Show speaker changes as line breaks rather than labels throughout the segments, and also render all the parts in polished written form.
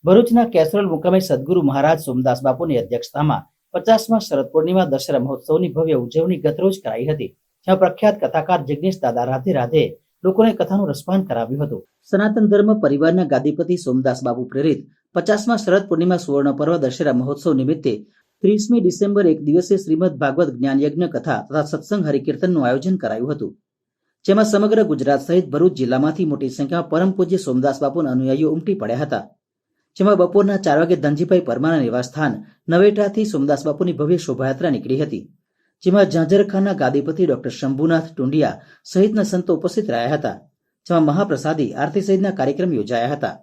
ભરૂચના કેસરોલ મુકામે સદગુરુ મહારાજ સોમદાસ બાપુની અધ્યક્ષતામાં 50મા શરદ પૂર્ણિમા દશેરા મહોત્સવની ભવ્ય ઉજવણી ગતરોજ કરાઈ હતી, જ્યાં પ્રખ્યાત કથાકાર જિગ્નેશ દાદા રાધે રાધે લોકોને કથાનું રસપાન કરાવ્યું હતું। સનાતન ધર્મ પરિવારના ગાદીપતિ સોમદાસ બાપુ પ્રેરિત 50મા શરદ પૂર્ણિમા સુવર્ણ પર્વ દશેરા મહોત્સવ નિમિત્તે 30મી ડિસેમ્બર એક દિવસે શ્રીમદ ભાગવત જ્ઞાન યજ્ઞ કથા તથા સત્સંગ હરિકીર્તનનું આયોજન કરાયું હતું, જેમાં સમગ્ર ગુજરાત સહિત ભરૂચ જિલ્લામાંથી મોટી સંખ્યામાં પરમ પૂજ્ય સોમદાસ બાપુના અનુયાયીઓ ઉમટી પડ્યા હતા। જેમાં બપોરના 4 વાગે ધનજીભાઈ પરમારના નિવાસસ્થાન નવેટાથી સોમદાસ બાપુની ભવ્ય શોભાયાત્રા નીકળી હતી, જેમાં ઝાંઝરખાના ગાદીપતિ ડોક્ટર શંભુનાથ ટુંડિયા સહિતના સંતો ઉપસ્થિત રહ્યા હતા, જેમાં મહાપ્રસાદી આરતી સહિતના કાર્યક્રમ યોજાયા હતા।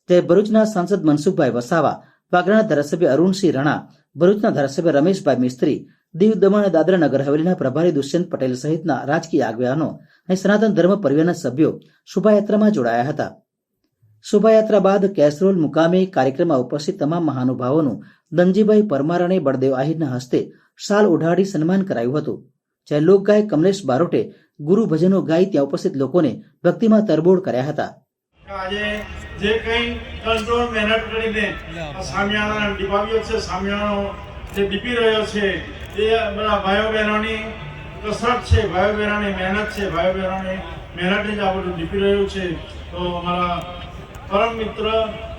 તે ભરૂચના સાંસદ મનસુખભાઈ વસાવા, વાગરાના ધારાસભ્ય અરુણસિંહ રણા, ભરૂચના ધારાસભ્ય રમેશભાઈ મિસ્ત્રી, દીવ દમણ અને દાદરા નગર હવેલીના પ્રભારી દુષ્યંત પટેલ સહિતના રાજકીય આગેવાનો અને સનાતન ધર્મ પરિવારના સભ્યો શોભાયાત્રામાં જોડાયા હતા। શોભાયાત્રા બાદ કેસરોલ મુકામે કાર્યક્રમમાં ઉપસ્થિત તમામ મહાનુભાવોનું ધનજીભાઈ પરમાર અને બળદેવ આહિરના હસ્તે શાલ ઓઢાડી સન્માન કરાયું હતું, જ્યારે લોકગાયક કમલેશ બારોટે ગુરુ ભજનો ગાઈ ત્યાં ઉપસ્થિત લોકોને ભક્તિમાં તરબોળ કર્યા હતા।
આજે જે કંઈ કંટ્રોલ મહેનત કરીને સામિયાણા ડીપાવ્યો છે, સામિયાણો જે ડીપી રહ્યો છે, એ બધા ભાઈઓ બહેનોની કસરત છે, ભાઈઓ બહેનોની મહેનત છે, ભાઈઓ બહેનોની મહેનતથી જ આ બધું ડીપી રહ્યું છે। તો અમારા પરમ મિત્ર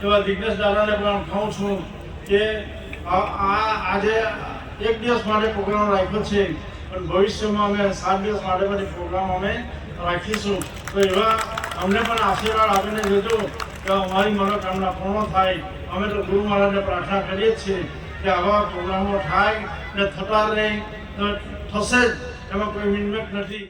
એવા જિગ્નેશ દાદાને પણ કહું છું કે આજે એક દિવસ માટે પ્રોગ્રામ રાખ્યો છે, પણ ભવિષ્યમાં અમે 7 દિવસ માટે પણ પ્રોગ્રામ અમે રાખીશું। તો એવા અમને પણ આશીર્વાદ આપીને જજો કે અમારી મનોકામના પૂર્ણ થાય। અમે તો ગુરુ મહારાજને પ્રાર્થના કરીએ છીએ કે આવા પ્રોગ્રામો થાય ને થતા રહે, થશે જ, એમાં કોઈ મિનમેટ નથી।